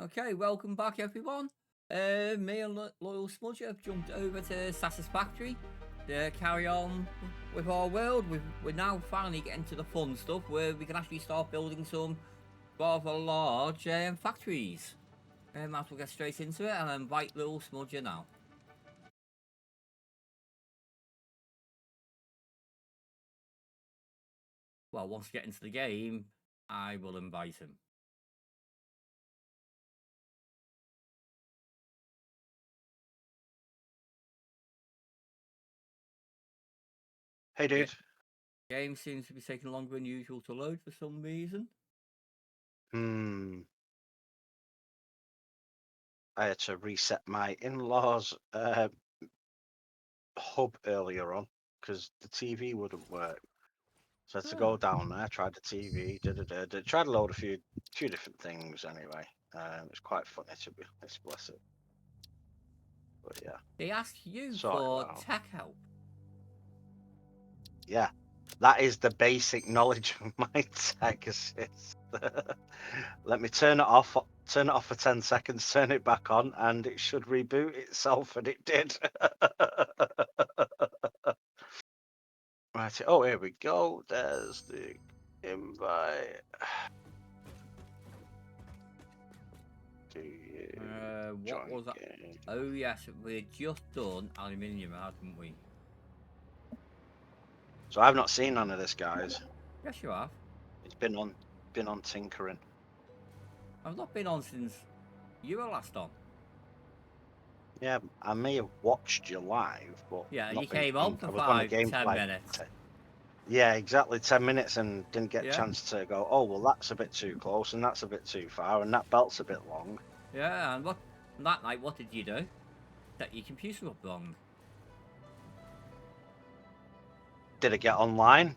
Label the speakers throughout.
Speaker 1: Okay, welcome back everyone. Me and Loyal Smudge have jumped over to Satisfactory to carry on with our world. We're now finally getting to the fun stuff where we can actually start building some rather large factories. Might as well get straight into it and invite Little Smudge in now. Well, once we get into the game, I will invite him.
Speaker 2: Hey, dude.
Speaker 1: Game seems to be taking longer than usual to load for some reason.
Speaker 2: I had to reset my in-laws' hub earlier on because the TV wouldn't work. So I had to go down there, tried the TV, tried to load a few different things anyway. It's quite funny to be honest, bless it. But yeah.
Speaker 1: They ask you
Speaker 2: Sorry
Speaker 1: for
Speaker 2: about.
Speaker 1: tech help.
Speaker 2: Yeah, that is the basic knowledge of my tech assist. Let me turn it off for 10 seconds, turn it back on, and it should reboot itself, and it did. Right, oh, here we go. There's the invite. Do you
Speaker 1: What was that?
Speaker 2: game?
Speaker 1: Oh yes, we'd just done aluminium, hadn't we?
Speaker 2: So I've not seen none of this, guys.
Speaker 1: Yes, you have.
Speaker 2: It's been on tinkering.
Speaker 1: I've not been on since you were last on.
Speaker 2: Yeah, I may have watched you live, but
Speaker 1: Yeah,
Speaker 2: not
Speaker 1: you
Speaker 2: been.
Speaker 1: came on for
Speaker 2: I was on the
Speaker 1: 5,
Speaker 2: game
Speaker 1: 10
Speaker 2: for like
Speaker 1: minutes.
Speaker 2: yeah, exactly 10 minutes, and didn't get a
Speaker 1: Yeah.
Speaker 2: chance to go. Oh well, that's a bit too close, and that's a bit too far, and that belt's a bit long.
Speaker 1: Yeah, and that night, what did you do? Set your computer up wrong.
Speaker 2: Did it get online?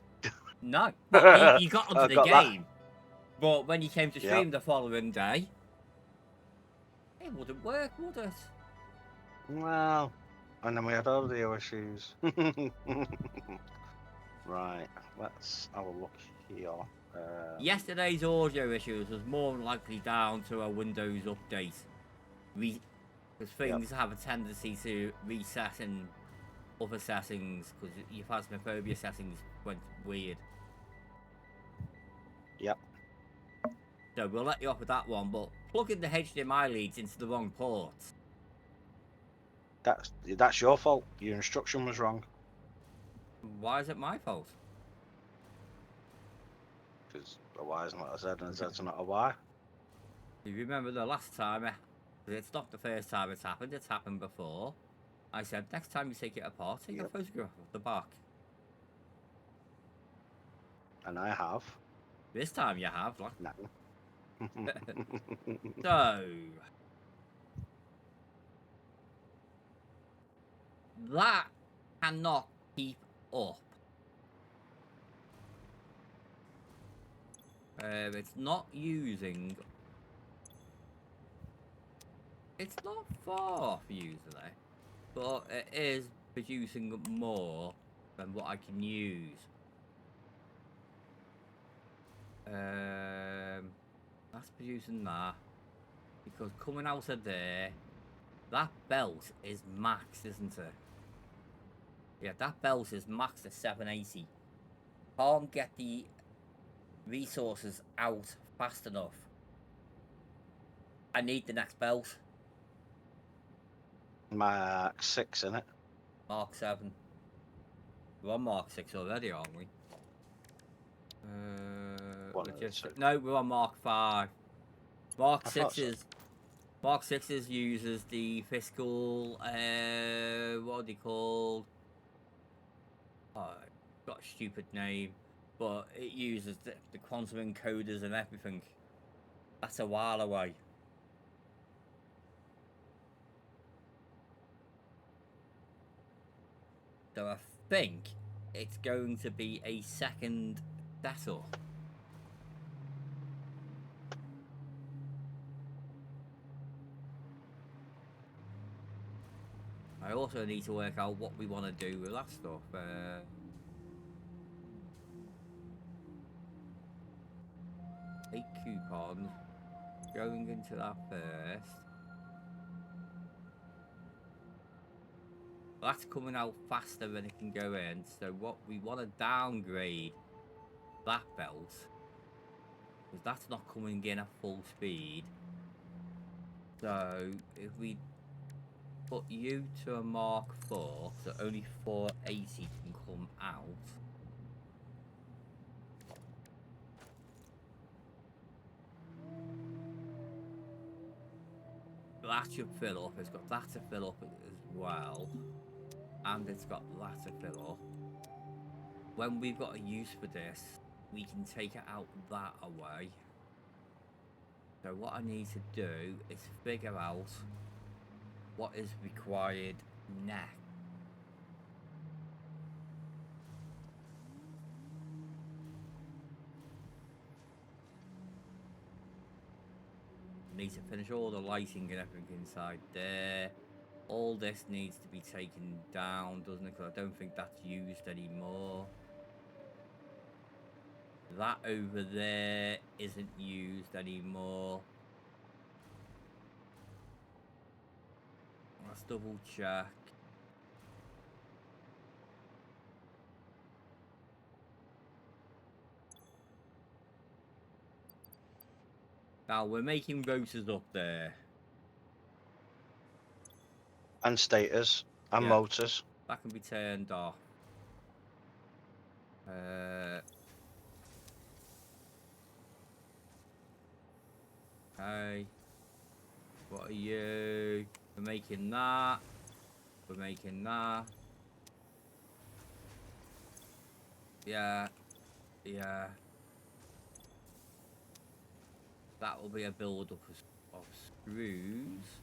Speaker 1: No, well, you got onto
Speaker 2: I
Speaker 1: the
Speaker 2: got that.
Speaker 1: game, but when you came to
Speaker 2: Yep.
Speaker 1: stream the following day, it wouldn't work, would it?
Speaker 2: Well, and then we had audio issues. Right, let's have a look here.
Speaker 1: Yesterday's audio issues was more than likely down to a Windows update. Because things have a tendency to reset in other settings, because your Phasmophobia settings went weird.
Speaker 2: Yep.
Speaker 1: So we'll let you off with that one, but plugging the HDMI leads into the wrong ports.
Speaker 2: That's your fault. Your instruction was wrong.
Speaker 1: Why is it my fault?
Speaker 2: Because a Y is not a Z, and a Z is not a Y.
Speaker 1: You remember the last time, it's not the first time it's happened before. I said, next time you take it apart, take a photograph of the back.
Speaker 2: And I have.
Speaker 1: This time you have, like.
Speaker 2: No.
Speaker 1: So. That cannot keep up. It's not using. It's not far off using it, but it is producing more than what I can use. That's producing that, because coming out of there, that belt is max, isn't it? Yeah, that belt is max at 780. Can't get the resources out fast enough. I need the next belt.
Speaker 2: Mark 6, innit?
Speaker 1: Mark 7. We're on Mark 6 already, aren't we? No, we're on Mark 5. Mark 6 uses the fiscal, what are they called? Oh, got a stupid name, but it uses the quantum encoders and everything. That's a while away. So I think it's going to be a second setup. I also need to work out what we want to do with that stuff. 8 coupons. going into that first. That's coming out faster than it can go in. So what we want to downgrade that belt, because that's not coming in at full speed. So if we put you to a Mark 4, so only 480 can come out. That should fill up. It's got that to fill up as well. And it's got that to fill up. When we've got a use for this, we can take it out that away. So what I need to do is figure out what is required next. Need to finish all the lighting and everything inside there. All this needs to be taken down, doesn't it? Because I don't think that's used anymore. That over there isn't used anymore. Let's double check. Now we're making rotors up there.
Speaker 2: And stators and
Speaker 1: Yeah.
Speaker 2: motors.
Speaker 1: That can be turned off. Okay. What are you? We're making that. We're making that. Yeah. Yeah. That will be a build-up of screws.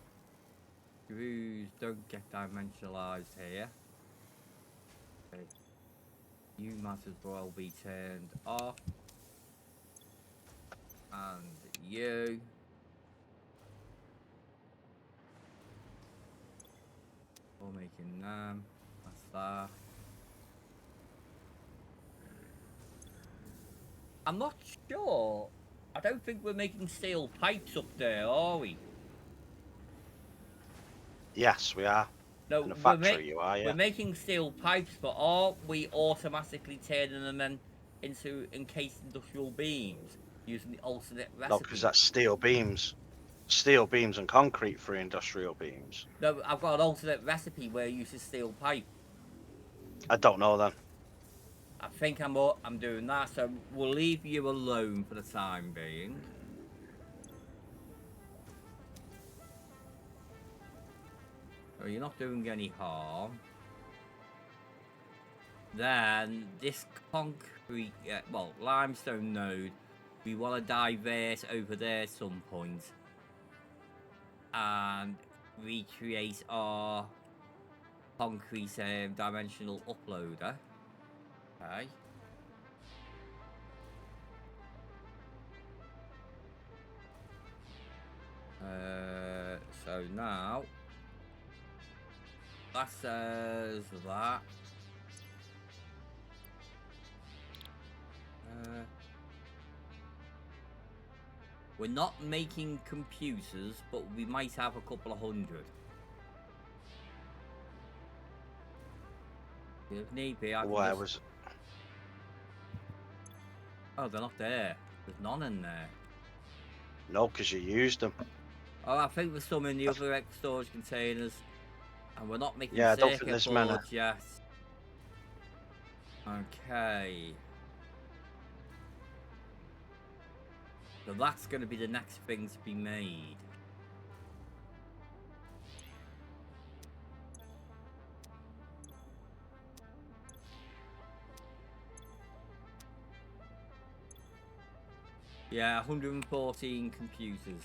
Speaker 1: Screws don't get dimensionalized here. Okay. You might as well be turned off. And you. We're making them. That's that. I'm not sure. I don't think we're making steel pipes up there, are we?
Speaker 2: Yes, we are.
Speaker 1: No,
Speaker 2: In the factory, you are, yeah.
Speaker 1: we're making steel pipes, but aren't we automatically turning them into encased industrial beams using the alternate recipe?
Speaker 2: No, because that's steel beams. Steel beams and concrete for industrial beams.
Speaker 1: No, I've got an alternate recipe where it uses steel pipe.
Speaker 2: I don't know then.
Speaker 1: I think I'm doing that, so we'll leave you alone for the time being. So you're not doing any harm. Then this concrete, limestone node, we want to divert over there at some point and recreate our concrete dimensional uploader. Okay. So now that says that. We're not making computers, but we might have a couple of hundred. If need be,
Speaker 2: Where was it?
Speaker 1: Oh, they're not there. There's none in there.
Speaker 2: No, because you used them.
Speaker 1: Oh, I think there's some in the other storage containers. And we're not making
Speaker 2: I don't think
Speaker 1: circuit
Speaker 2: there's many.
Speaker 1: boards yet. Okay. So that's going to be the next thing to be made. Yeah, 114 computers.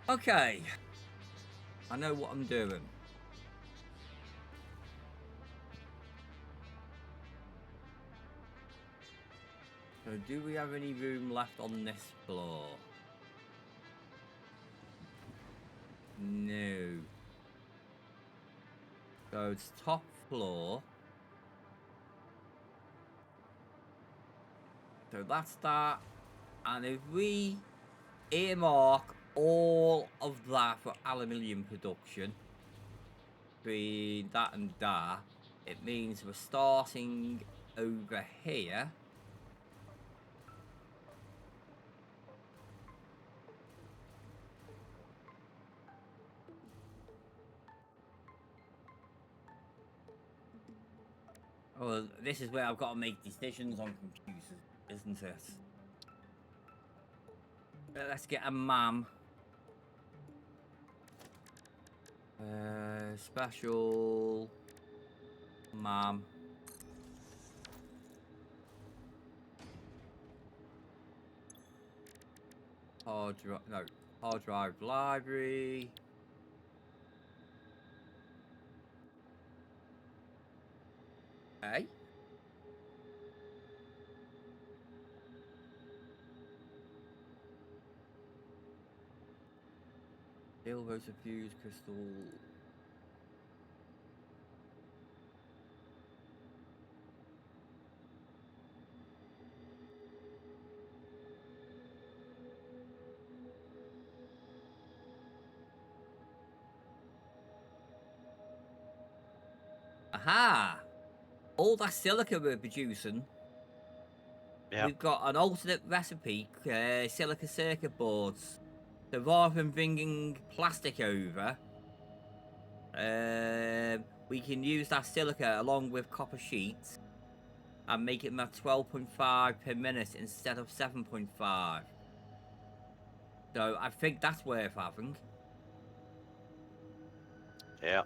Speaker 1: Okay. I know what I'm doing. So do we have any room left on this floor? No. So it's top floor. So that's that. And if we earmark all of that for aluminium production, between that and that, it means we're starting over here. Oh, this is where I've got to make decisions on computers, isn't it? Let's get a MAM. Special MAM. Hard drive library. Okay. Steel rotor fuse crystal. Aha! All that silica we're producing.
Speaker 2: Yeah.
Speaker 1: We've got an alternate recipe, silica circuit boards. So rather than bringing plastic over, we can use that silica along with copper sheets and make it at 12.5 per minute instead of 7.5. So I think that's worth having.
Speaker 2: Yeah.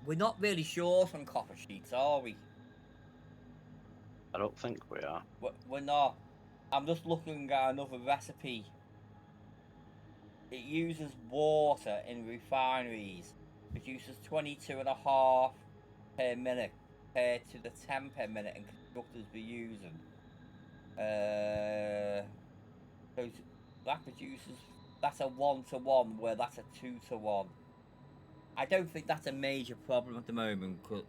Speaker 1: We're not really short on copper sheets, are we?
Speaker 2: I don't think we are.
Speaker 1: We're not. I'm just looking at another recipe. It uses water in refineries, produces 22.5 per minute compared to the 10 per minute and constructors be using. So that produces, that's a 1-to-1 where that's a 2-to-1. I don't think that's a major problem at the moment because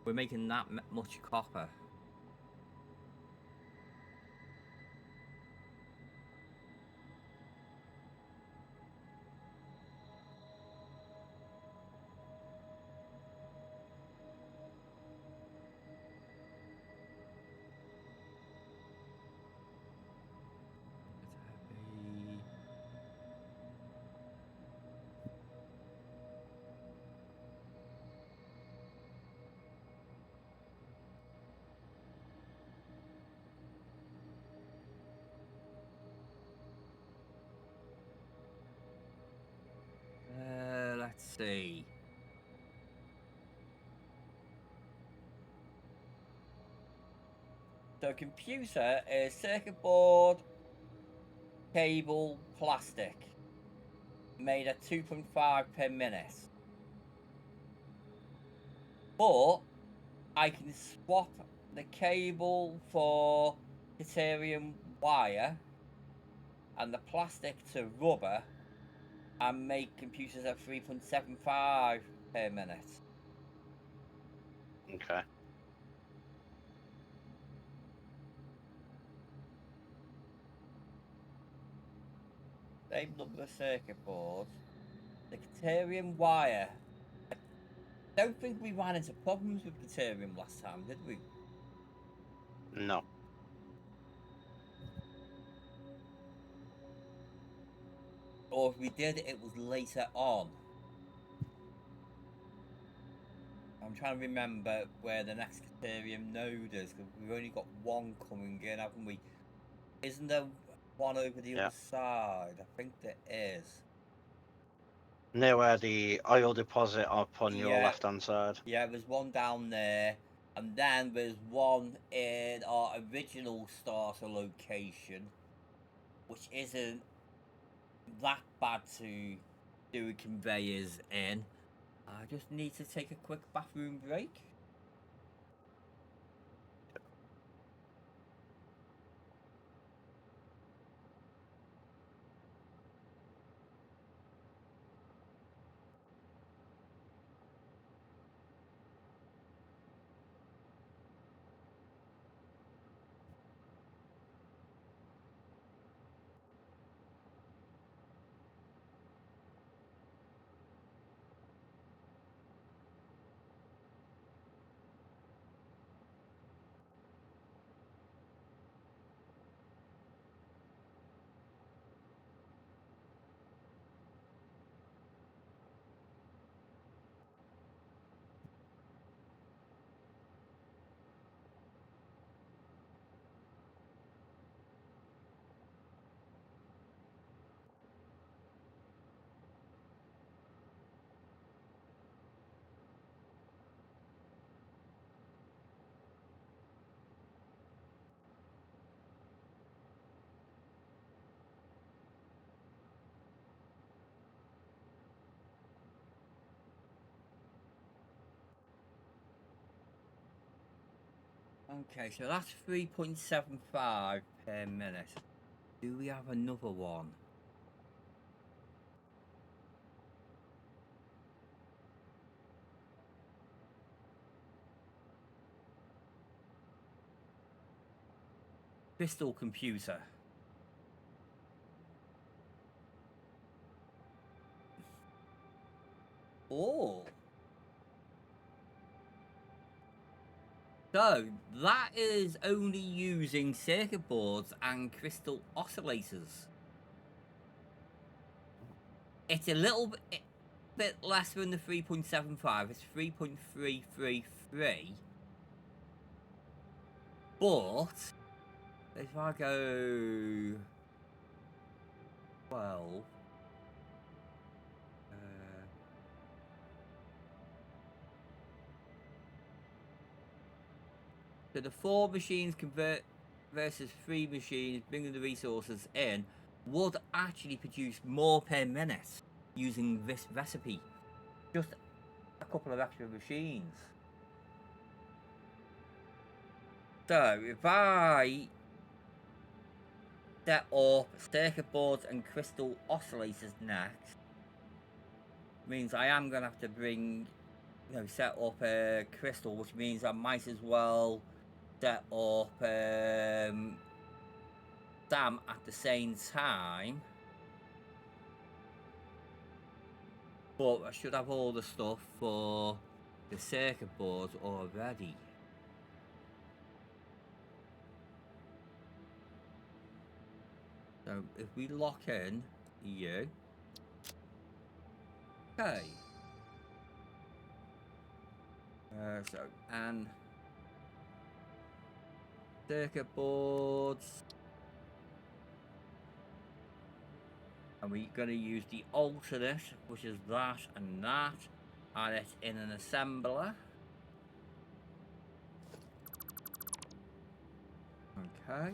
Speaker 1: we're making that much copper. Let's see. So computer is circuit board, cable, plastic, made at 2.5 per minute. But I can swap the cable for deuterium wire and the plastic to rubber and make computers at 3.75 per minute.
Speaker 2: Okay.
Speaker 1: Same number of circuit boards. The deuterium wire. I don't think we ran into problems with deuterium last time, did we?
Speaker 2: No.
Speaker 1: Or if we did, it was later on. I'm trying to remember where the next deuterium node is because we've only got one coming in, haven't we? Isn't there one over the other side? I think there is.
Speaker 2: Near where the oil deposit up on your
Speaker 1: Yeah.
Speaker 2: left-hand side.
Speaker 1: Yeah, there's one down there, and then there's one in our original starter location, which isn't that bad to do conveyors in. I just need to take a quick bathroom break. Okay, so that's 3.75 per minute. Do we have another one? Crystal computer. Oh. So, that is only using circuit boards and crystal oscillators. It's a little bit less than the 3.75. It's 3.333. But, if I go 12... So the 4 machines convert versus 3 machines bringing the resources in would actually produce more per minute using this recipe. Just a couple of extra machines. So if I set up circuit boards and crystal oscillators next, means I am going to have to set up a crystal, which means I might as well set up Sam at the same time. But I should have all the stuff for the circuit boards already. So if we lock in you, okay. And circuit boards, and we're going to use the alternate, which is that and that, and it's in an assembler. Okay.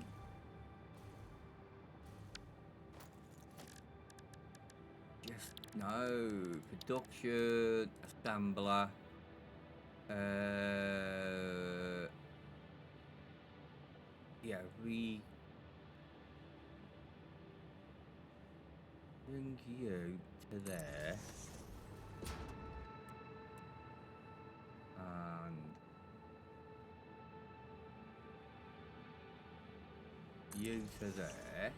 Speaker 1: No, production, assembler. Yeah, we bring you to there. And you to there.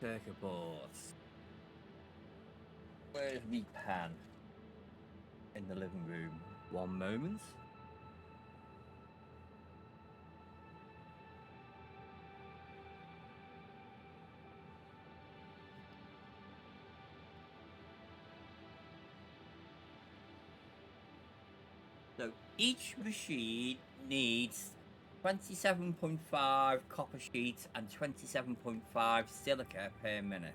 Speaker 1: Circuit boards. Where's me pen? In the living room. One moment. So each machine needs 27.5 copper sheets and 27.5 silica per minute.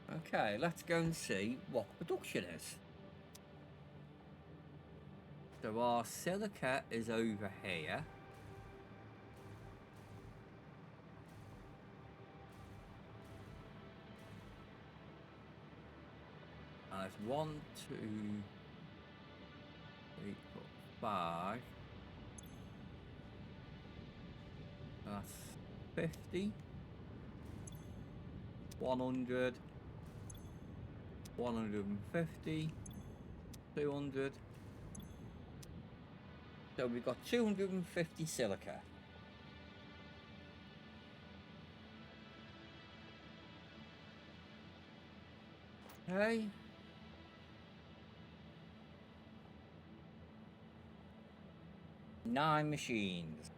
Speaker 1: Okay, let's go and see what production is. So our silica is over here. It's 1, 2, 3, 4, 5. That's 50, 100, 150, 200. So we've got 250 silica. Okay. Nine machines.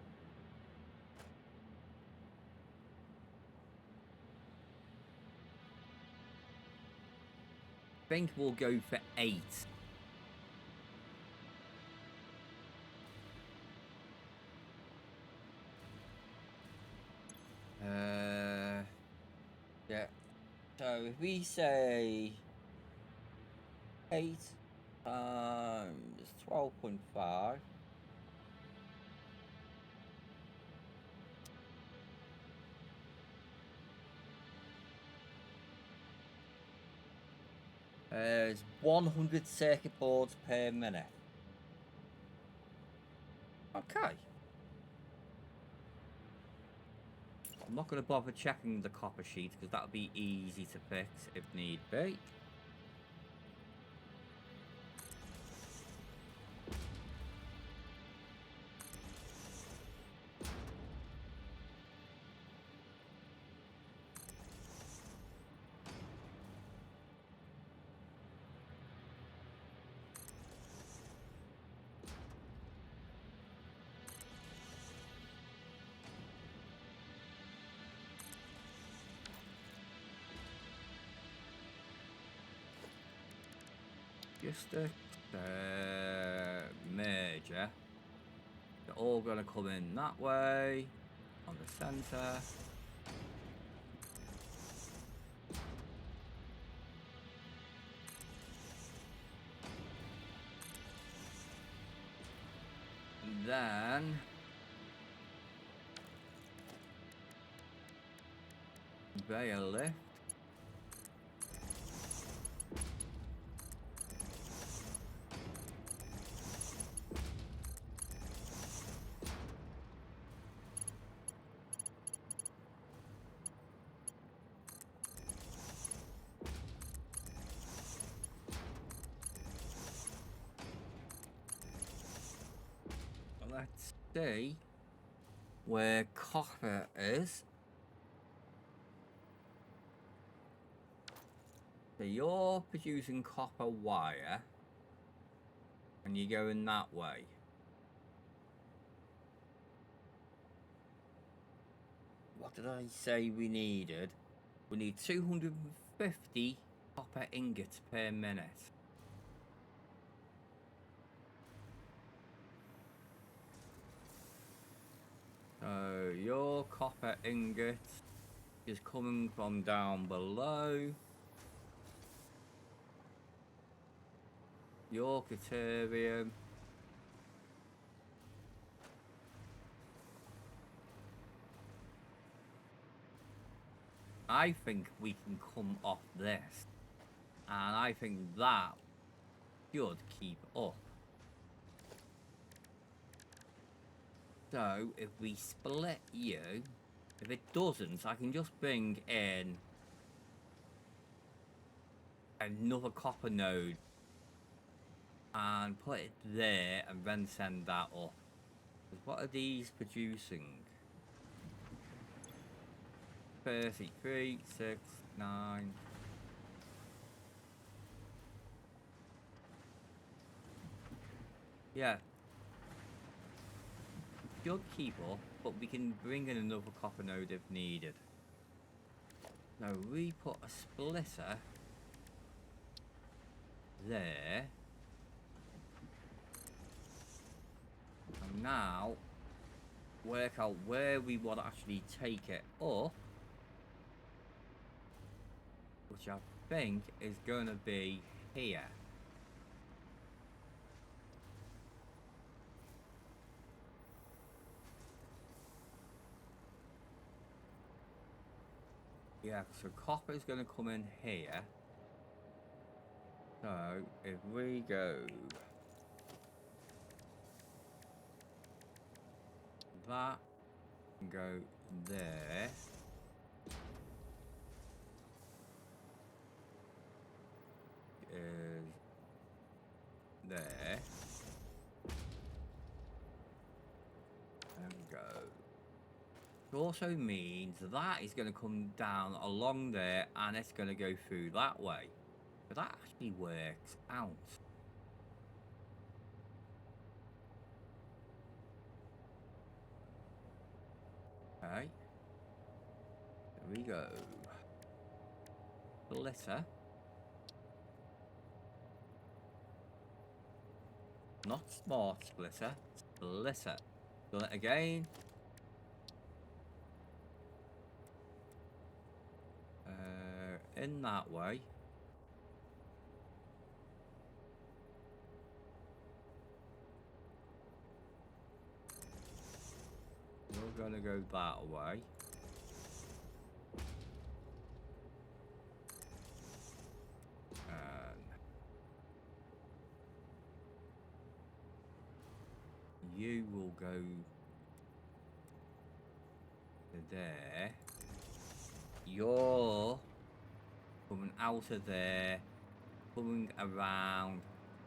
Speaker 1: I think we'll go for 8. Yeah. So if we say 8 times 12.5. It's 100 circuit boards per minute. Okay. I'm not going to bother checking the copper sheet because that'll be easy to fix if need be. Just a merger. They're all going to come in that way on the center. And then conveyor lift. Let's see where copper is. So you're producing copper wire and you're going that way. What did I say we needed? We need 250 copper ingots per minute. So your copper ingot is coming from down below. Your Caterium. I think we can come off this. And I think that should keep up. So if we split you, if it doesn't, I can just bring in another copper node and put it there and then send that up. What are these producing? 33, 6, 9. Yeah. Should keep up, but we can bring in another copper node if needed. Now we put a splitter there. And now work out where we want to actually take it up. But which I think is going to be here. Yeah, so copper is going to come in here. So if we go that and go there. Is there. There we go. It also means that is going to come down along there and it's going to go through that way. But that actually works out. Okay. There we go. Glitter. Not smart splitter. Splitter. Done it again. In that way. We're gonna go that way. And you will go to there. You're coming out of there, coming around,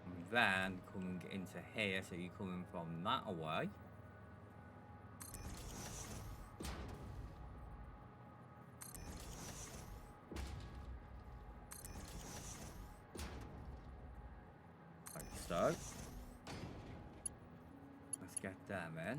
Speaker 1: and then coming into here, so you're coming from that way. Like so. Let's get them in.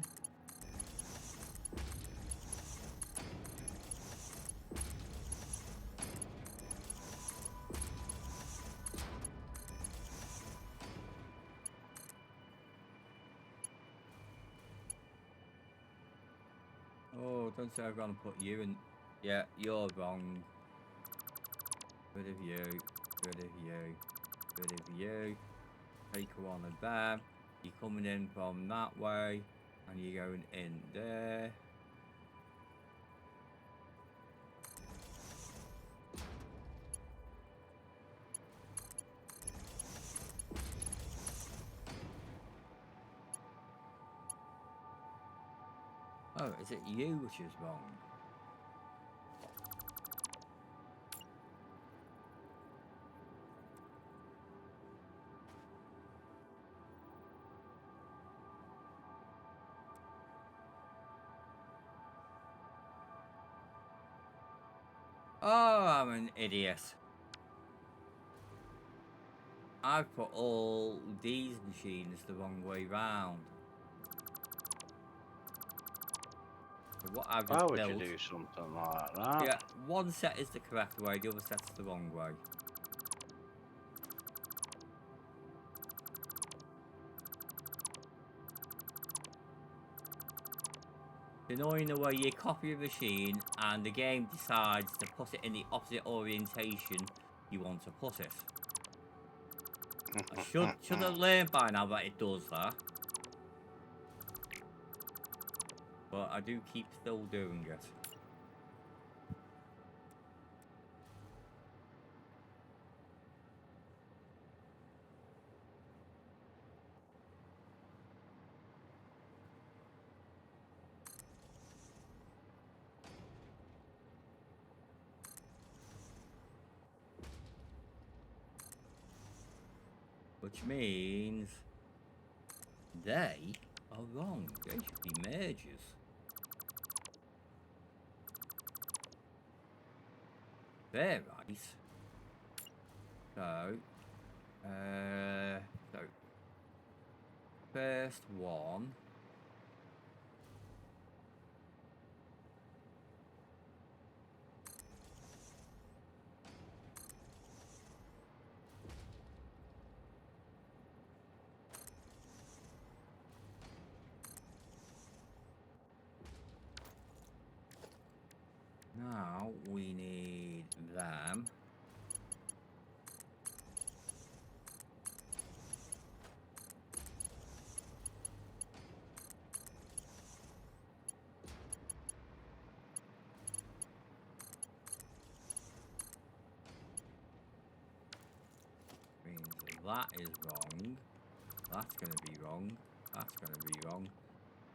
Speaker 1: Oh, don't say I'm gonna put you in. Yeah, you're wrong. Good of you. Good of you. Good of you. Take one of them. You're coming in from that way, and you're going in there. Oh, is it you which is wrong? Oh, I'm an idiot. I've put all these machines the wrong way round. So what I've
Speaker 2: Why
Speaker 1: just
Speaker 2: would you
Speaker 1: built,
Speaker 2: do something like that?
Speaker 1: yeah, one set is the correct way, the other set's the wrong way. It's annoying the way you copy a machine and the game decides to put it in the opposite orientation you want to put it. I should have learned by now that it does that. But I do keep still doing it. Which means they are wrong. They should be mergers. They're right. So, so first one. Now we need them. that is wrong. That's going to be wrong. That's going to be wrong.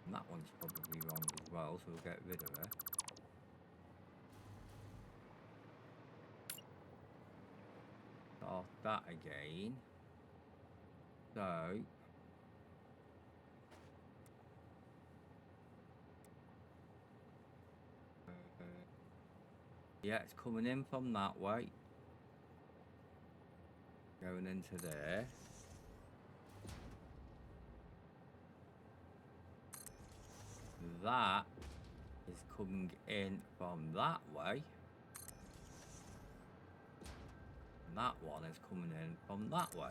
Speaker 1: And that one's probably wrong as well, so we'll get rid of it. Start that again. So yeah, it's coming in from that way. Going into there. That is coming in from that way. And that one is coming in from that way.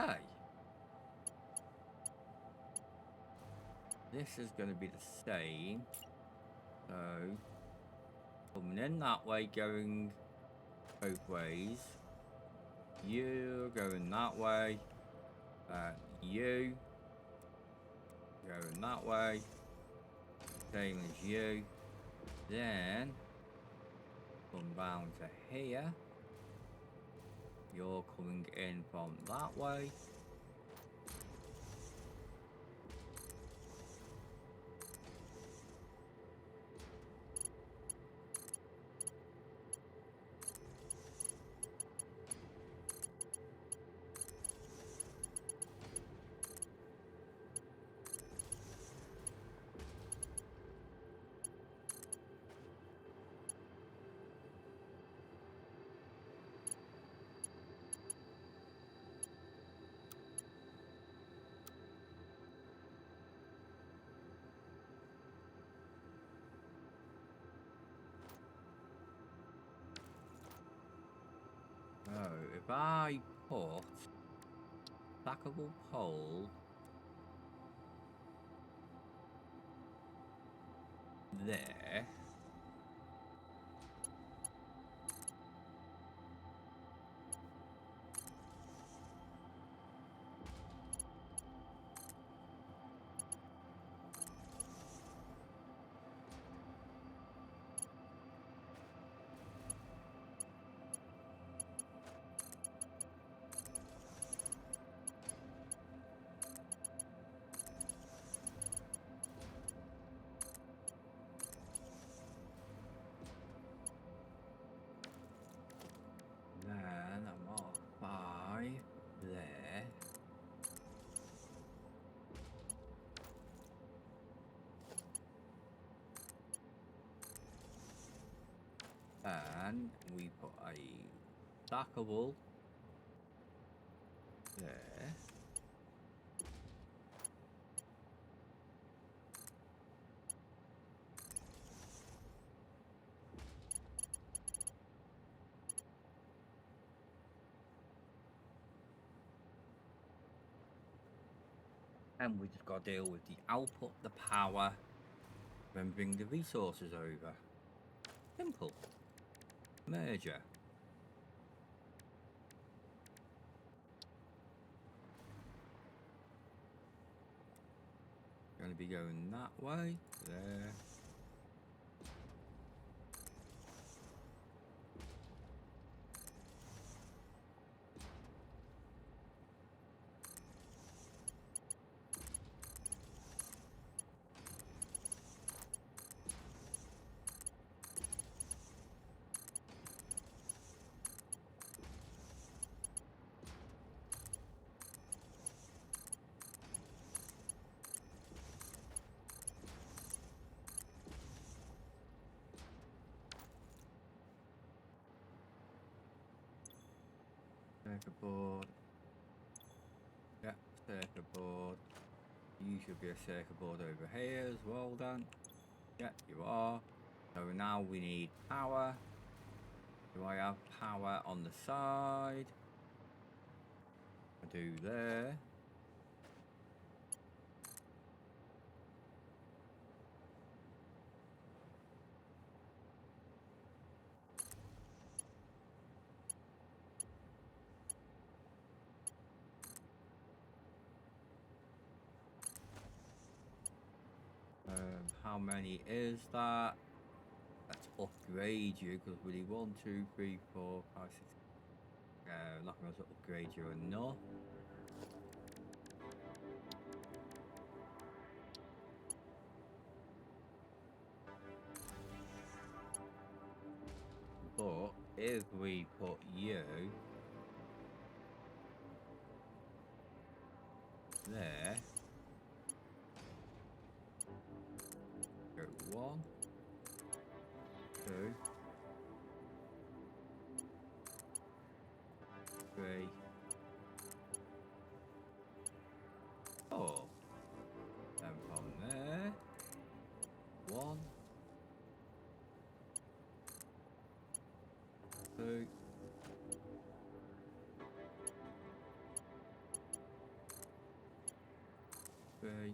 Speaker 1: Okay. This is going to be the same. So, coming in that way, going both ways. You going that way. You going that way. Same as you. Then, come down to here. You're coming in from that way. So, if I put stackable pole there, then I mark 5 there. And we put a stackable there. And we just got to deal with the output, the power, then bring the resources over. Simple. Merger. Going to be going that way, there. Circuit board. Yeah, circuit board. You should be a circuit board over here as well then. Yeah, you are. So now we need power. Do I have power on the side? I do there. How many is that? Let's upgrade you because we need 1, 2, 3, 4, 5, 6. Not going to upgrade you enough. But if we put you there, go 1, 2, 3, 4. Then from there, 1, 2, 3,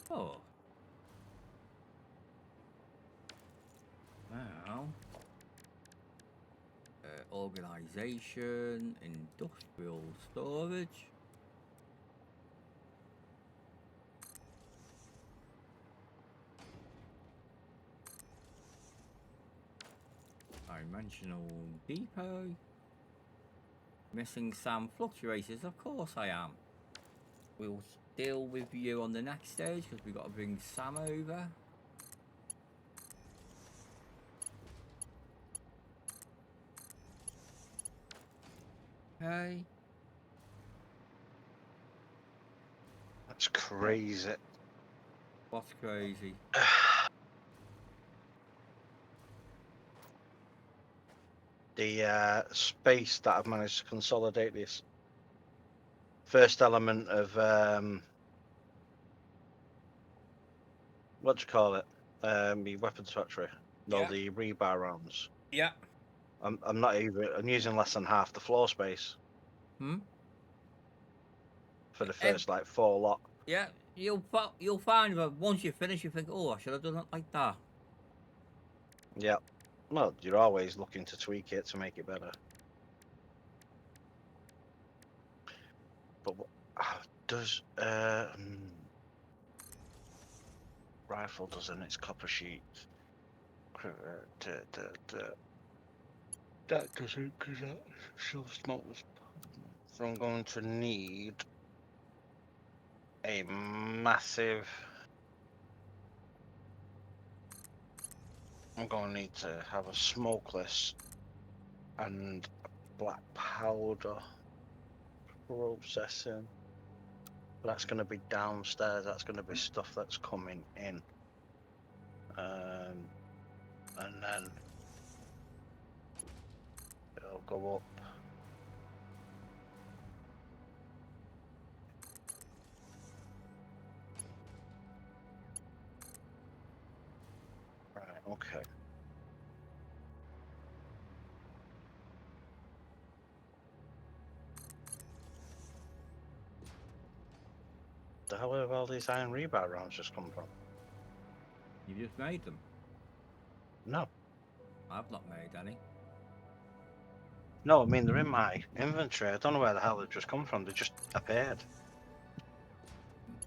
Speaker 1: 4. Now, organization, industrial storage. Dimensional depot. Missing some fluctuators, of course I am. We'll deal with you on the next stage because we've got to bring Sam over. Okay.
Speaker 2: That's crazy.
Speaker 1: What's crazy?
Speaker 2: The space that I've managed to consolidate this first element of what do you call it? The weapons factory. No,
Speaker 1: Yeah.
Speaker 2: the rebar rounds.
Speaker 1: Yeah.
Speaker 2: I'm not even. I'm using less than half the floor space for the first like 4 lot.
Speaker 1: Yeah. You'll find that once you finish, you think, oh, I should have done it like that.
Speaker 2: Yeah. Well, you're always looking to tweak it to make it better. But does rifle doesn't its copper sheet? That doesn't, because that still smokeless. So I'm going to need a massive. I'm going to need to have a smokeless and black powder processing. That's going to be downstairs. That's going to be stuff that's coming in. And then it'll go up. Right, okay. The hell have all these iron rebar rounds just come from?
Speaker 1: You just made them.
Speaker 2: No.
Speaker 1: I've not made any.
Speaker 2: No, I mean, they're in my inventory. I don't know where the hell they've just come from. They just appeared.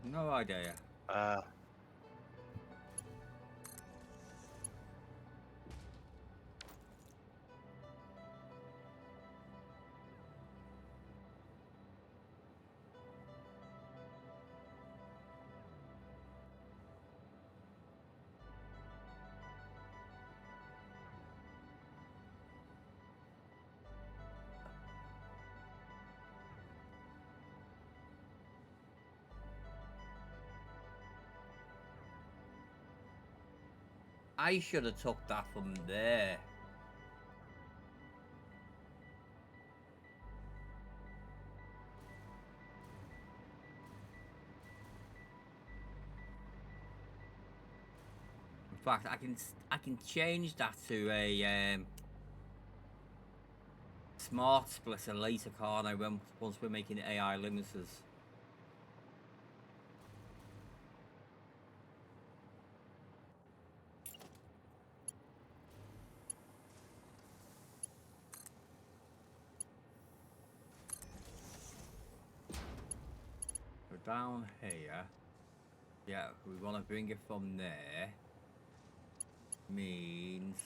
Speaker 1: No idea. I should have took that from there. In fact, I can change that to a smart splitter later, can't I? Once we're making AI limiters. So down here. Yeah, we want to bring it from there. Means...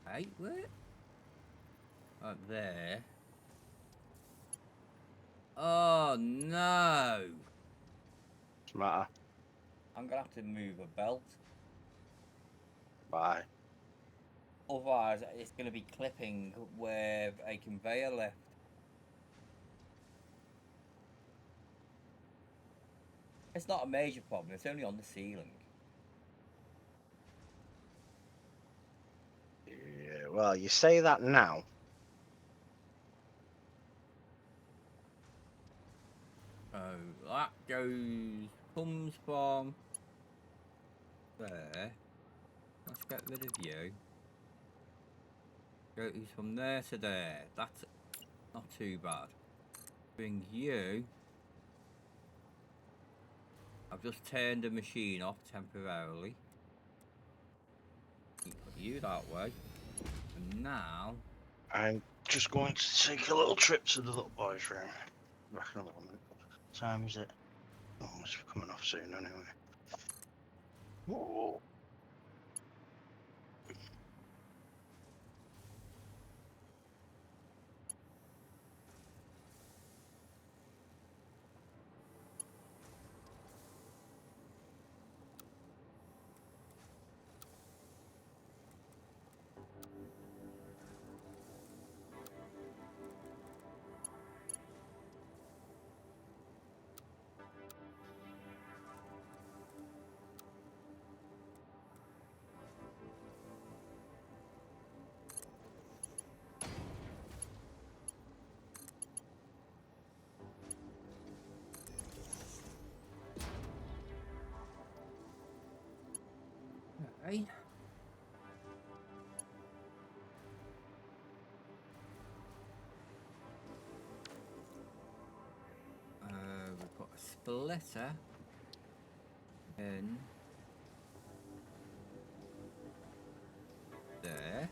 Speaker 1: Hey, where? Up there. Oh, no!
Speaker 2: What's the matter?
Speaker 1: I'm gonna have to move a belt.
Speaker 2: Bye.
Speaker 1: Otherwise, it's gonna be clipping where a conveyor left. It's not a major problem, it's only on the ceiling.
Speaker 2: Yeah, well, you say that now.
Speaker 1: So that comes from there. Let's get rid of you. Goes from there to there. That's not too bad. Bring you. I've just turned the machine off temporarily. Put you that way. And now...
Speaker 2: I'm just going to take a little trip to the little boy's room. Back in a little minute. What time is it? Oh, must be coming off soon anyway. Whoa.
Speaker 1: Hey. We've got a splitter in there.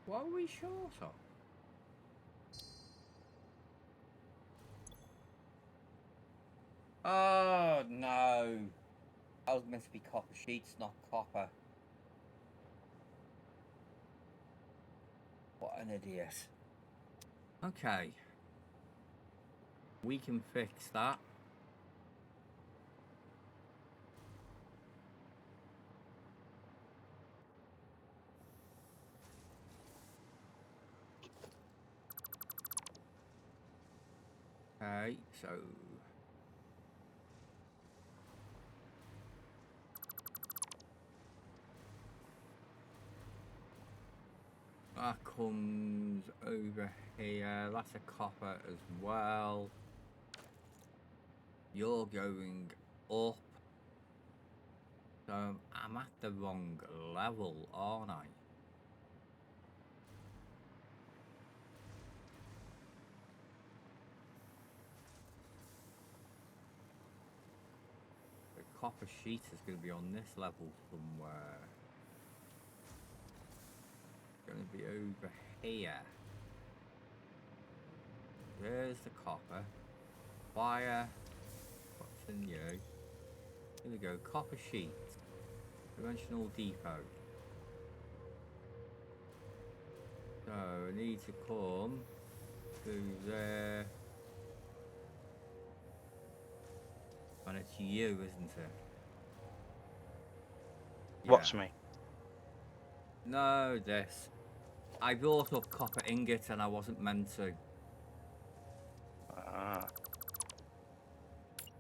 Speaker 1: What are we short of? Oh no! That was meant to be copper sheets, not copper. What an idiot. Okay. We can fix that. Okay, so... that comes over here. That's a copper as well. You're going up. So I'm at the wrong level, aren't I? The copper sheet is going to be on this level somewhere. It's going to be over here. There's the copper. Fire. What's in you? Here we go. Copper sheet. Dimensional depot. So I need to come through there. And it's you, isn't it?
Speaker 2: What's me?
Speaker 1: No, this. I brought up copper ingots and I wasn't meant to.
Speaker 2: Ah.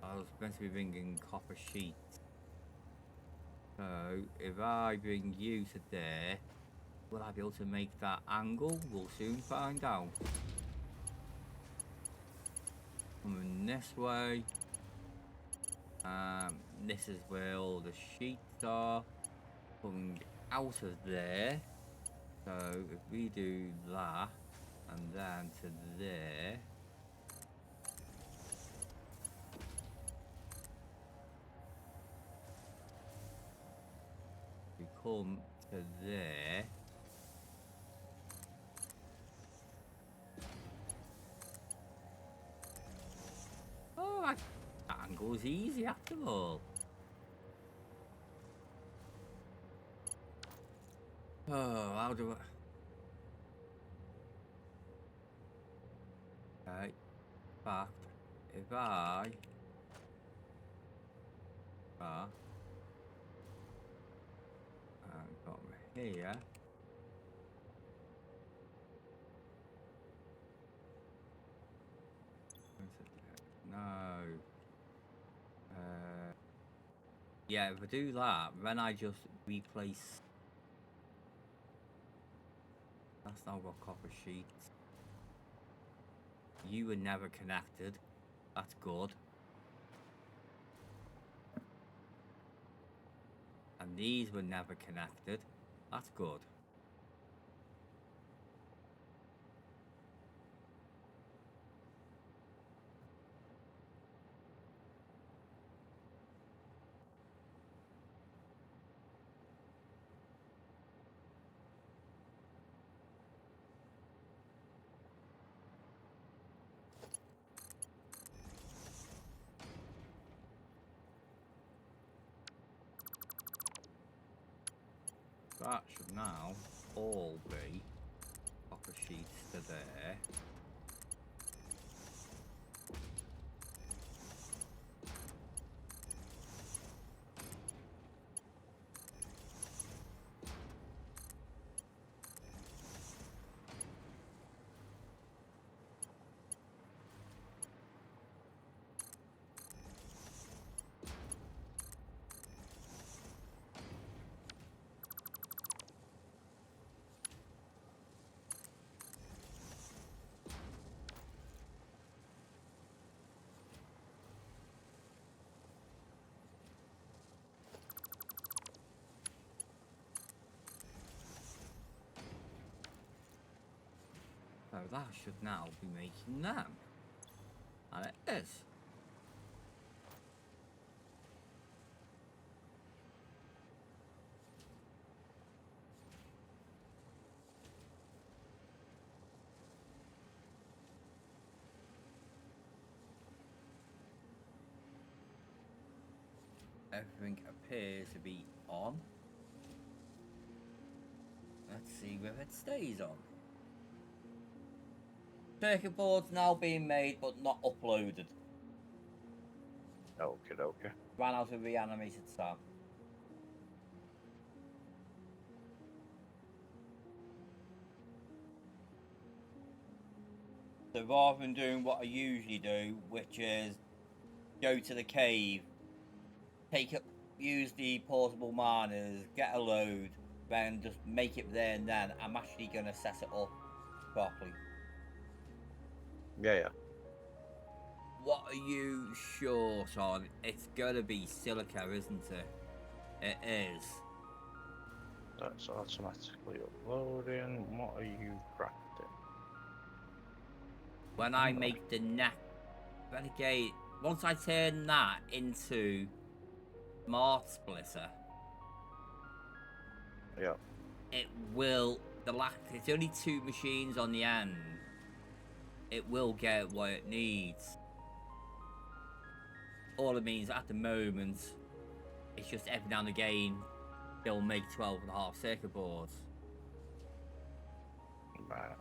Speaker 1: I was meant to be bringing copper sheets. So if I bring you to there, will I be able to make that angle? We'll soon find out. Coming this way. This is where all the sheets are. Coming out of there. So if we do that, and then to there. We come to there. Oh, that angle's easy after all. Oh, how do I... Okay, fact, if I... and come here... No. Yeah, if I do that, then I just replace... That's now got copper sheets. You were never connected. That's good. And these were never connected. That's good. That should now all be copper sheets to there. So that should now be making them. And it is. Everything appears to be on. Let's see whether it stays on. Circuit board's now being made but not uploaded.
Speaker 2: Okay.
Speaker 1: Ran out of reanimated Sam. So rather than doing what I usually do, which is go to the cave, use the portable miners, get a load, then just make it there and then, I'm actually going to set it up properly.
Speaker 2: Yeah.
Speaker 1: What are you short on? It's going to be silica, isn't it? It is.
Speaker 2: That's automatically uploading. What are you crafting?
Speaker 1: When I make the renegade, once I turn that into smart splitter,
Speaker 2: Yeah.
Speaker 1: it will, it's only 2 machines on the end. It will get what it needs. All it means at the moment, it's just every now and again, it'll make 12.5 circuit boards.
Speaker 2: Right.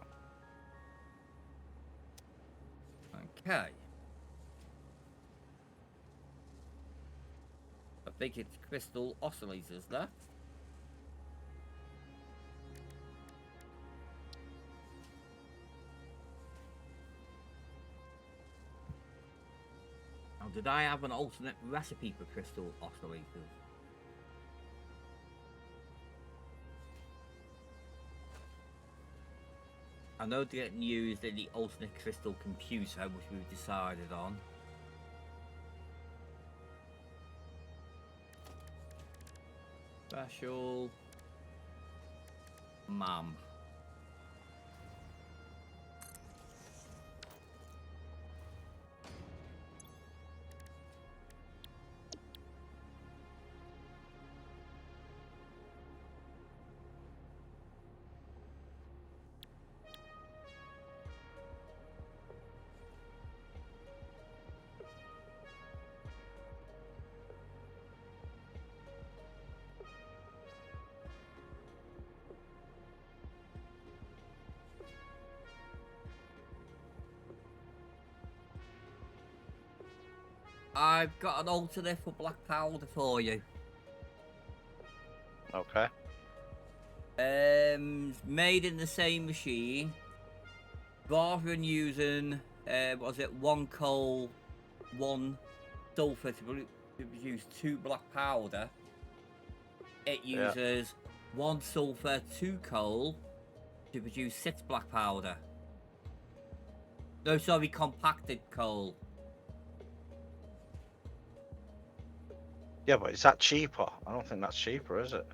Speaker 1: Okay. I think it's crystal oscillators there. I'll did I have an alternate recipe for crystal oscillators? I know they're getting used in the alternate crystal computer, which we've decided on. Special mum. I've got an alternate for black powder for you.
Speaker 2: Okay.
Speaker 1: Made in the same machine. Rather than using, what was it, 1 coal, 1 sulfur to produce 2 black powder, it uses 1 sulfur, 2 coal to produce 6 black powder. No, sorry, compacted coal.
Speaker 2: Yeah, but is that cheaper? I don't think that's cheaper, is it?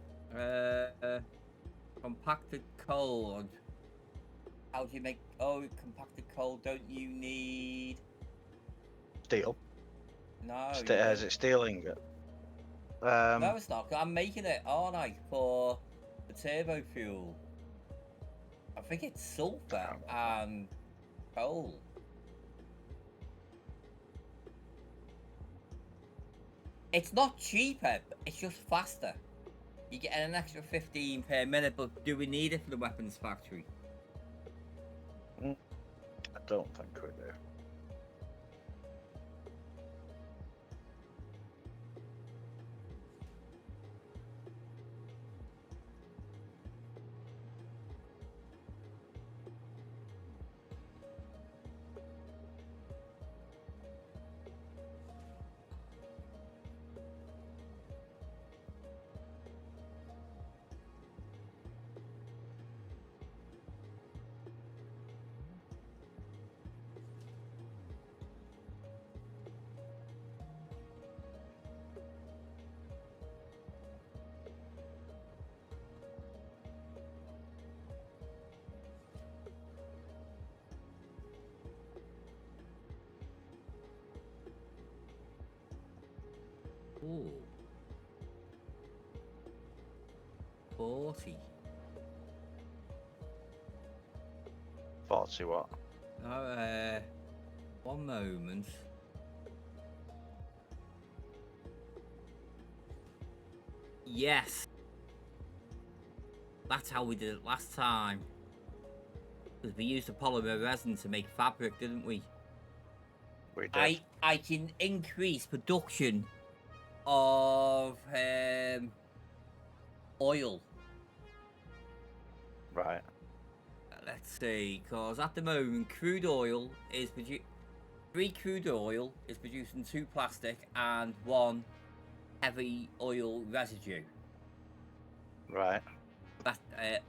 Speaker 1: Compacted coal. How do you make? Oh, compacted coal. Don't you need?
Speaker 2: Steel.
Speaker 1: No.
Speaker 2: Is it steel ingot?
Speaker 1: No, it's not. 'Cause I'm making it, aren't I, for the turbo fuel? I think it's sulfur and coal. It's not cheaper. It's just faster. You get an extra 15 per minute, but do we need it for the weapons factory?
Speaker 2: I don't think we do.
Speaker 1: Ooh. 40.
Speaker 2: 40 what?
Speaker 1: Oh, one moment. Yes. That's how we did it last time. Because we used the polymer resin to make fabric, didn't we?
Speaker 2: We did.
Speaker 1: I can increase production of oil.
Speaker 2: Right.
Speaker 1: Let's see, because at the moment, crude oil is free crude oil is producing 2 plastic and 1 heavy oil residue.
Speaker 2: Right.
Speaker 1: That,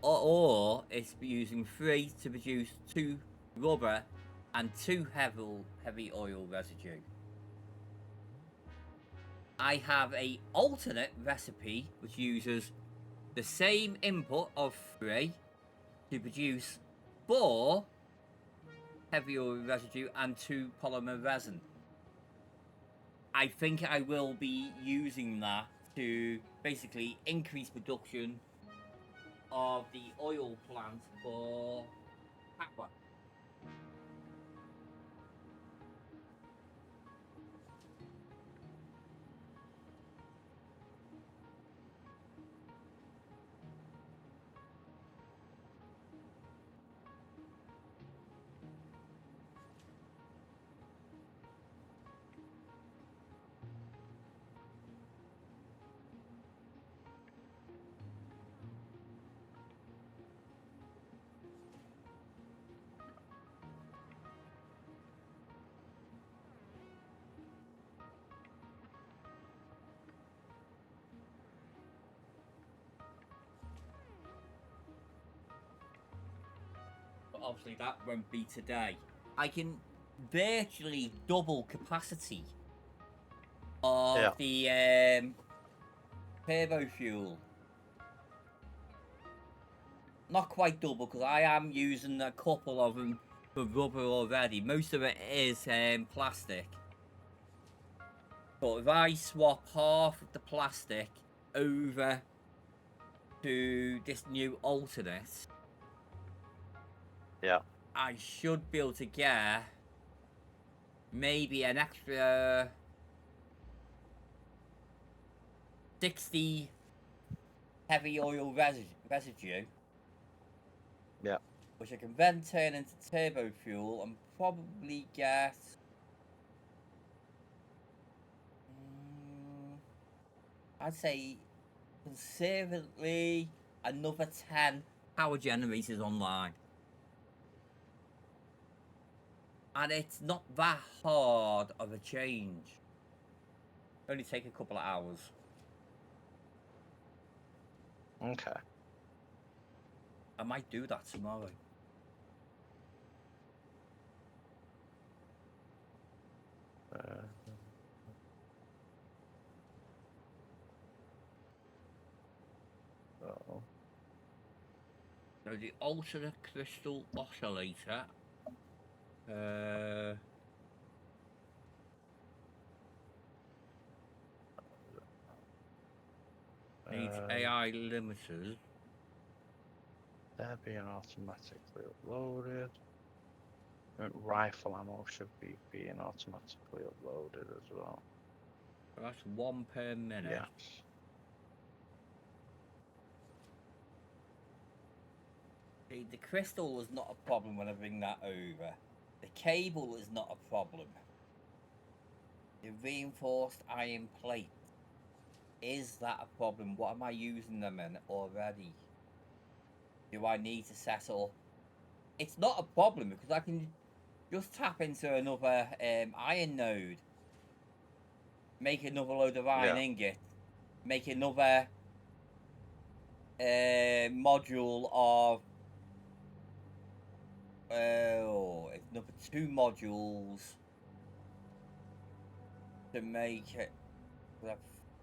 Speaker 1: or it's using 3 to produce 2 rubber and 2 heavy oil residue. I have a alternate recipe which uses the same input of 3 to produce 4 heavy oil residue and 2 polymer resin. I think I will be using that to basically increase production of the oil plant for power. obviously that won't be today. I can virtually double capacity of the turbo fuel. Not quite double, because I am using a couple of them for rubber already. Most of it is plastic. But if I swap half of the plastic over to this new alternate,
Speaker 2: Yeah.
Speaker 1: I should be able to get maybe an extra 60 heavy oil residue.
Speaker 2: Yeah.
Speaker 1: Which I can then turn into turbo fuel and probably get I'd say conservatively another 10 power generators online. And it's not that hard of a change. Only take a couple of hours.
Speaker 2: Okay.
Speaker 1: I might do that tomorrow.
Speaker 2: So
Speaker 1: So the alternate crystal oscillator. Needs AI limiters.
Speaker 2: they're being automatically uploaded. Rifle ammo should be being automatically uploaded as well.
Speaker 1: So that's 1 per minute.
Speaker 2: Yes.
Speaker 1: See, the crystal is not a problem when I bring that over. The cable is not a problem. The reinforced iron plate. Is that a problem? What am I using them in already? Do I need to set up? It's not a problem because I can just tap into another iron node. Make another load of iron ingot. Make another module of it's another 2 modules to make it.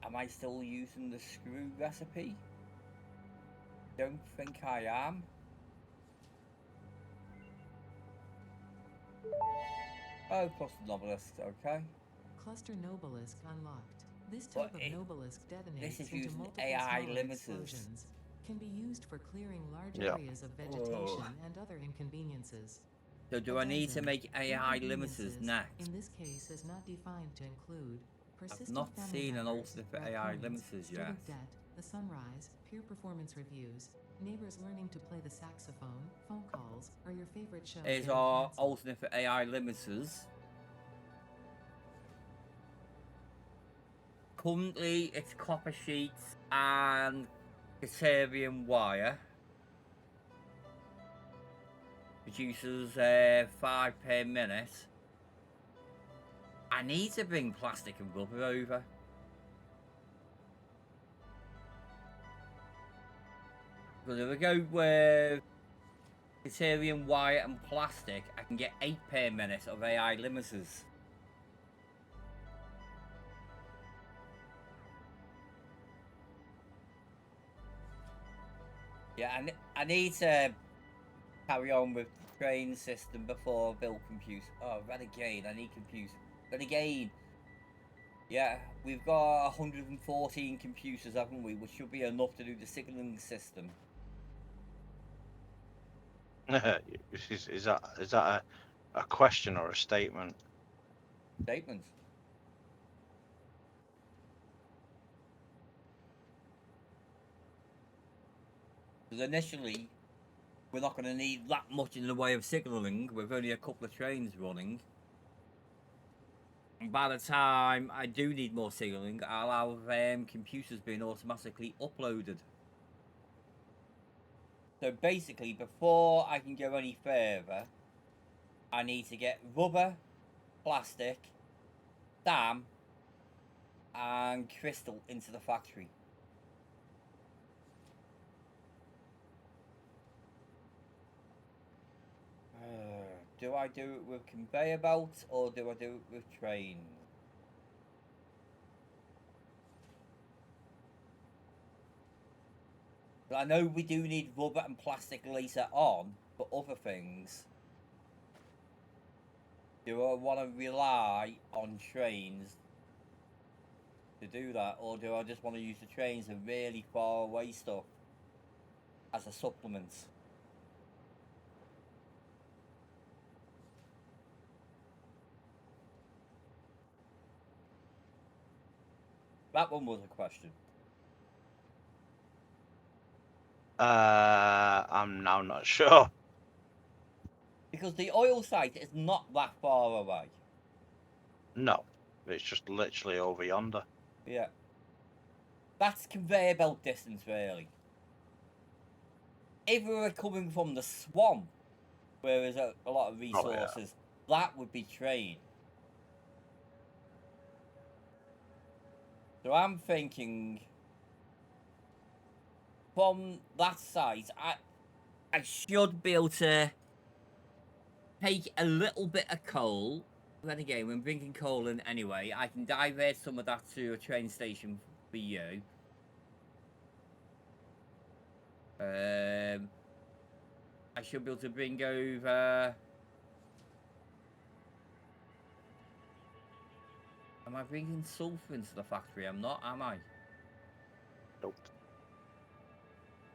Speaker 1: Am I still using the screw recipe? Don't think I am. Oh, plus the novelist, okay.
Speaker 3: Cluster Nobelisk unlocked. This type of Nobelisk detonates into multiple
Speaker 1: AI
Speaker 3: smaller
Speaker 1: limiters.
Speaker 3: explosions. Can be used for clearing large
Speaker 2: Yeah.
Speaker 3: areas of vegetation and other inconveniences.
Speaker 1: So do I need to make AI limiters next?
Speaker 3: In this case is not defined to include persistent
Speaker 1: not
Speaker 3: family
Speaker 1: seen an
Speaker 3: members,
Speaker 1: alternate for AI
Speaker 3: raccoons,
Speaker 1: limiters yet.
Speaker 3: student debt, the sunrise, peer performance reviews, neighbors learning to play the saxophone, phone calls, or your favorite show.
Speaker 1: Is our alternate for AI limiters. Currently, it's copper sheets and Caterium wire. Produces 5 per minute. I need to bring plastic and rubber over. But if I go with Caterium wire and plastic, I can get 8 per minute of AI limiters. Yeah, I need to carry on with the train system before I build computers. Oh, Renegade, I need computers. Renegade! Yeah, we've got 114 computers, haven't we? Which should be enough to do the signaling system.
Speaker 2: is that a question or a statement?
Speaker 1: Statement. Because initially, we're not going to need that much in the way of signaling with only a couple of trains running. And by the time I do need more signaling, I'll have computers being automatically uploaded. So basically, before I can go any further, I need to get rubber, plastic, dam, and crystal into the factory. Do I do it with conveyor belts or do I do it with trains? I know we do need rubber and plastic later on for other things. Do I want to rely on trains to do that, or do I just want to use the trains and really far away stuff as a supplement? That one was a question.
Speaker 2: I'm now not sure.
Speaker 1: Because the oil site is not that far away.
Speaker 2: No, it's just literally over yonder.
Speaker 1: Yeah. That's conveyor belt distance, really. If we were coming from the swamp, where there's a lot of resources, that would be train. So I'm thinking from that site, I should be able to take a little bit of coal. Then again, when bringing coal in anyway, I can divert some of that to a train station for you. I should be able to bring over... Am I bringing sulfur into the factory? I'm not, am I?
Speaker 2: Nope.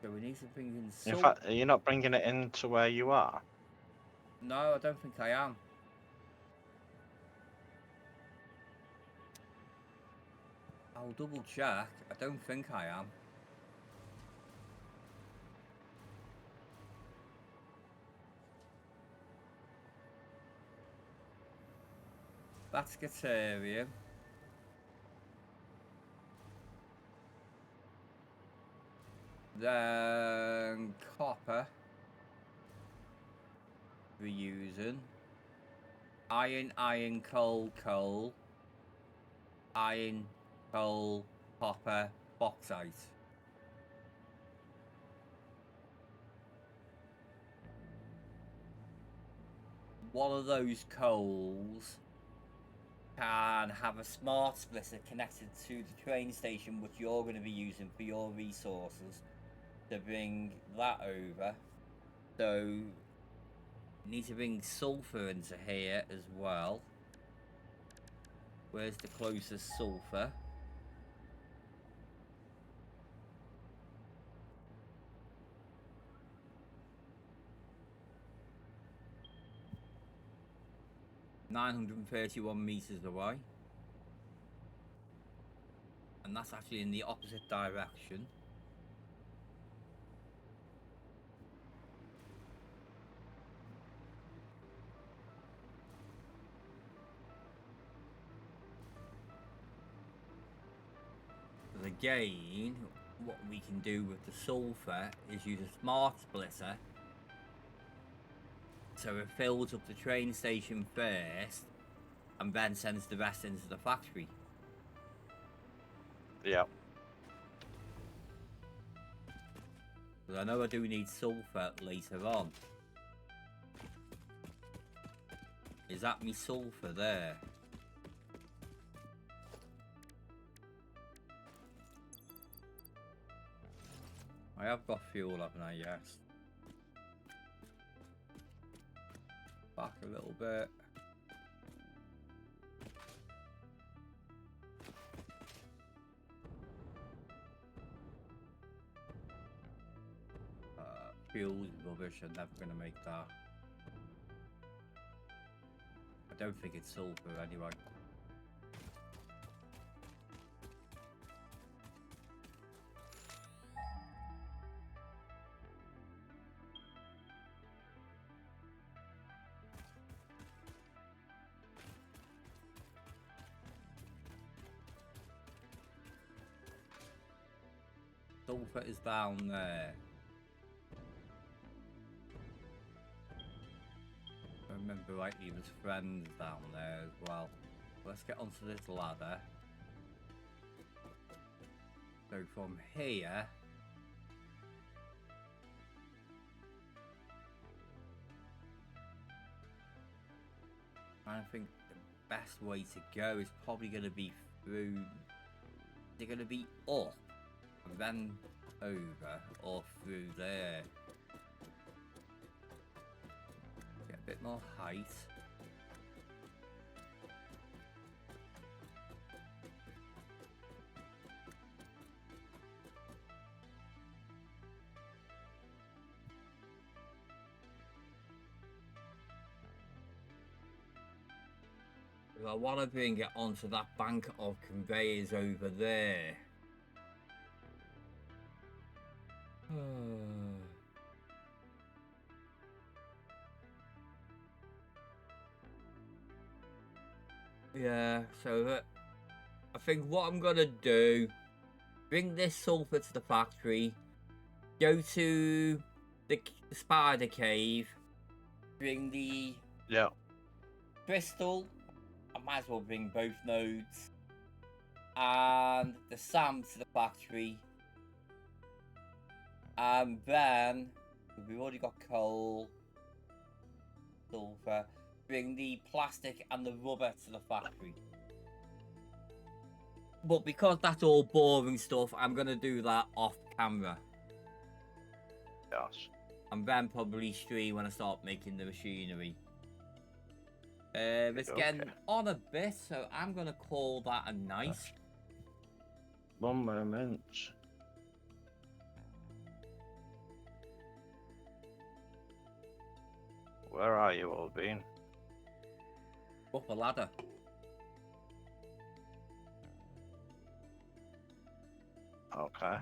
Speaker 1: So we need to bring in
Speaker 2: In
Speaker 1: sulfur.
Speaker 2: fact, are you not bringing it into where you are?
Speaker 1: No, I don't think I am. I'll double check. I don't think I am. That's Caterium. Then copper. We're using. Iron, coal, coal. Iron, coal, copper, bauxite. One of those coals can have a smart splitter connected to the train station which you're going to be using for your resources to bring that over. So you need to bring sulfur into here as well. Where's the closest sulfur? $931 meters away. And that's actually in the opposite direction. But again, what we can do with the sulfur is use a smart splitter so it fills up the train station first and then sends the rest into the factory.
Speaker 2: Yeah.
Speaker 1: But I know I do need sulfur later on. Is that me sulfur there? I have got fuel, haven't I? Yes. Back a little bit. Fuel's rubbish, I'm never going to make that. I don't think it's sulfur anyway. Sulfur is down there. If I remember rightly, there's friends down there as well. Let's get onto this ladder. So from here, trying to think the best way to go is probably going to be through. They're going to be up and then over or through there. Get a bit more height. I want to bring it onto that bank of conveyors over there. Yeah, so I think what I'm gonna do, bring this sulfur to the factory, go to the spider cave, bring the crystal. I might as well bring both nodes. And the sand to the factory. And then, we've already got coal, sulfur. Bring the plastic and the rubber to the factory. But because that's all boring stuff, I'm going to do that off camera.
Speaker 2: Yes.
Speaker 1: And then probably stream when I start making the machinery. It's getting on a bit, so I'm going to call that a night.
Speaker 2: One moment. Where are you all been?
Speaker 1: Up a ladder.
Speaker 2: Okay.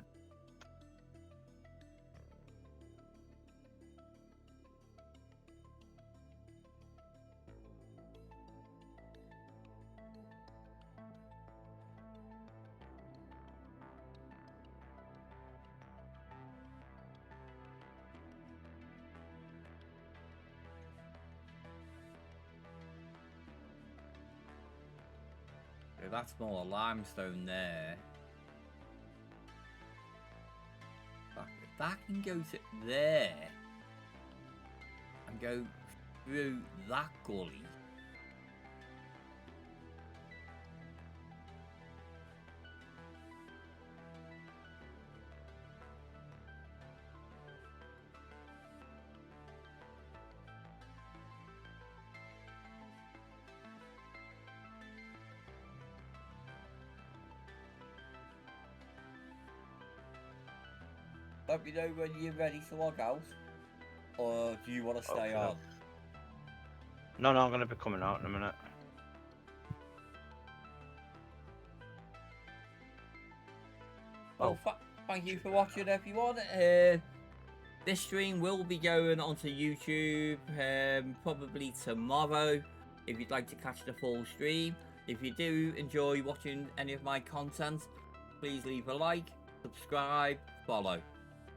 Speaker 1: So that's more limestone there. If that can go to there and go through that gully. Let me know when you're ready to log out, or do you want to stay on?
Speaker 2: No, I'm going to be coming out in a minute.
Speaker 1: Well, thank you for watching, everyone. This stream will be going onto YouTube probably tomorrow. If you'd like to catch the full stream, if you do enjoy watching any of my content, please leave a like, subscribe, follow.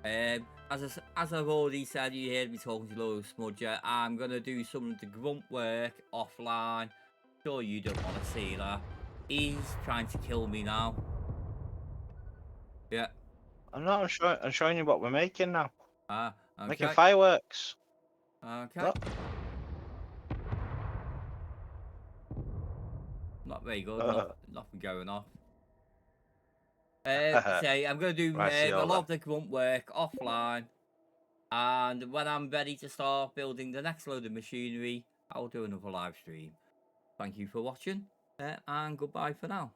Speaker 1: As I've already said, you heard me talking to Low Smudger. I'm gonna do some of the grunt work offline. Sure, you don't want to see that. He's trying to kill me now. Yeah.
Speaker 2: I'm showing you what we're making now.
Speaker 1: Okay.
Speaker 2: Making fireworks.
Speaker 1: Okay.
Speaker 2: Look.
Speaker 1: Not very good. Nothing going off. Say I'm gonna do a lot of the grunt work offline, and when I'm ready to start building the next load of machinery, I'll do another live stream. Thank you for watching, and goodbye for now.